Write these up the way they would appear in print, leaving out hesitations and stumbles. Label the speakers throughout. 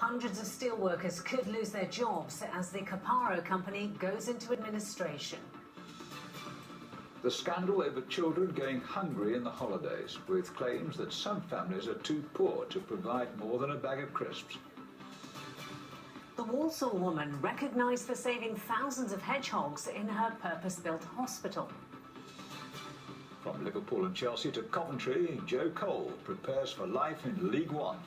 Speaker 1: Hundreds of steelworkers could lose their jobs as the Caparo company goes into administration.
Speaker 2: The scandal over children going hungry in the holidays, with claims that some families are too poor to provide more than a bag of crisps.
Speaker 1: The Walsall woman recognised for saving thousands of hedgehogs in her purpose-built hospital.
Speaker 2: From Liverpool and Chelsea to Coventry, Joe Cole prepares for life in League One.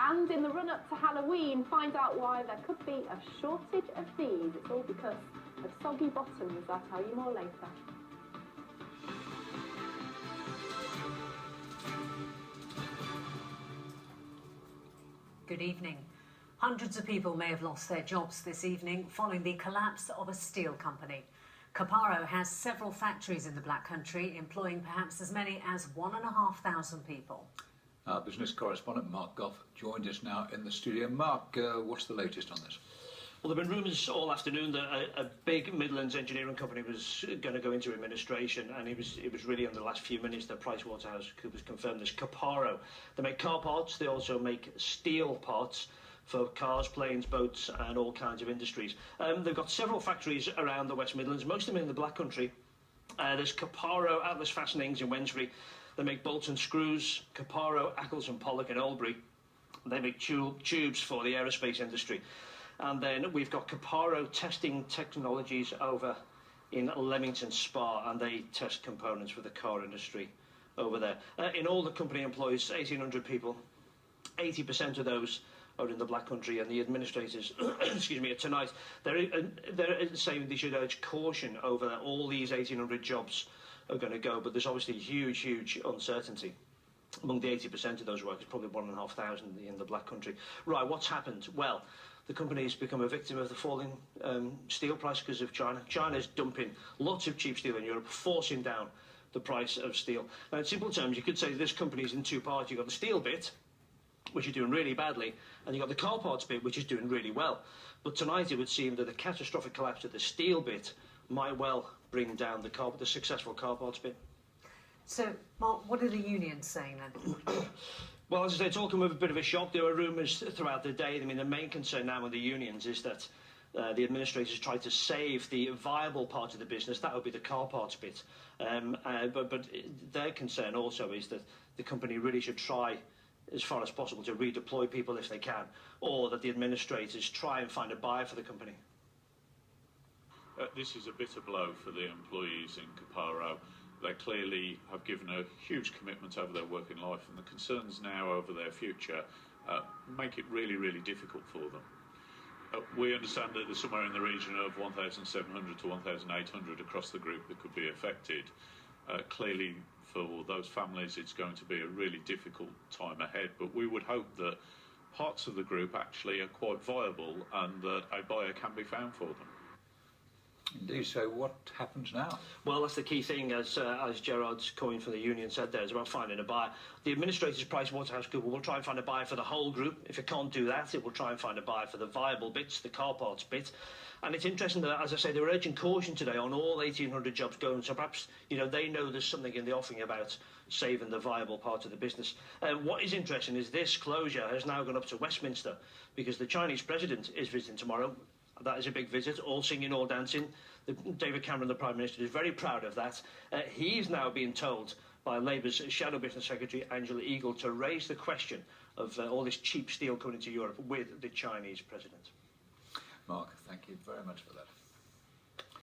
Speaker 3: And in the run-up to Halloween, find out why there could be a shortage of these. It's all because of soggy bottoms. I'll tell you more later.
Speaker 1: Good evening. Hundreds of people may have lost their jobs this evening following the collapse of a steel company. Caparo has several factories in the Black Country, employing perhaps as many as 1,500 people.
Speaker 2: Our business correspondent Mark Goff joined us now in the studio. Mark, what's the latest on this?
Speaker 4: Well, there have been rumours all afternoon that a big Midlands engineering company was going to go into administration, and it was really in the last few minutes that PricewaterhouseCoopers confirmed this. Caparo. They make car parts. They also make steel parts for cars, planes, boats, and all kinds of industries. They've got several factories around the West Midlands, most of them in the Black Country. There's Caparo Atlas Fastenings in Wednesbury. They make bolts and screws. Caparo, Ackles and Pollock in Albury. They make tubes for the aerospace industry. And then we've got Caparo Testing Technologies over in Leamington Spa, and they test components for the car industry over there. In all, the company employs 1,800 people. 80% of those are in the Black Country, and the administrators, excuse me, tonight, they're saying they should urge caution over that. All these 1,800 jobs are going to go, but there's obviously huge uncertainty among the 80% of those workers, probably 1,500 in the Black Country. Right, what's happened? Well, the company's become a victim of the falling steel price because of China. China's dumping lots of cheap steel in Europe, forcing down the price of steel. Now, in simple terms, you could say this company's in two parts. You've got the steel bit, which is doing really badly, and you've got the car parts bit, which is doing really well. But tonight it would seem that the catastrophic collapse of the steel bit might well bring down the successful car parts bit. So,
Speaker 1: Mark, what are the unions saying then?
Speaker 4: Well, as I say, it's all come with a bit of a shock. There were rumours throughout the day. I mean, the main concern now with the unions is that the administrators tried to save the viable part of the business. That would be the car parts bit. But their concern also is that the company really should try as far as possible to redeploy people if they can, or that the administrators try and find a buyer for the company.
Speaker 5: This is a bitter blow for the employees in Caparo. They clearly have given a huge commitment over their working life, and the concerns now over their future make it really difficult for them. We understand that there's somewhere in the region of 1,700 to 1,800 across the group that could be affected. Clearly, for those families, it's going to be a really difficult time ahead, but we would hope that parts of the group actually are quite viable and that a buyer can be found for them.
Speaker 2: Indeed. So what happens now?
Speaker 4: Well, that's the key thing, as Gerard Coyne from the union said there, is about finding a buyer. The administrators, PricewaterhouseCoopers, will try and find a buyer for the whole group. If it can't do that, it will try and find a buyer for the viable bits, the car parts bit. And it's interesting that, as I say, they were urging caution today on all 1,800 jobs going. So perhaps, you know, they know there's something in the offing about saving the viable part of the business. What is interesting is this closure has now gone up to Westminster, because the Chinese president is visiting tomorrow. That is a big visit, all singing, all dancing. David Cameron, the Prime Minister, is very proud of that. He's now being told by Labour's Shadow Business Secretary, Angela Eagle, to raise the question of all this cheap steel coming into Europe with the Chinese president.
Speaker 2: Mark, thank you very much for that.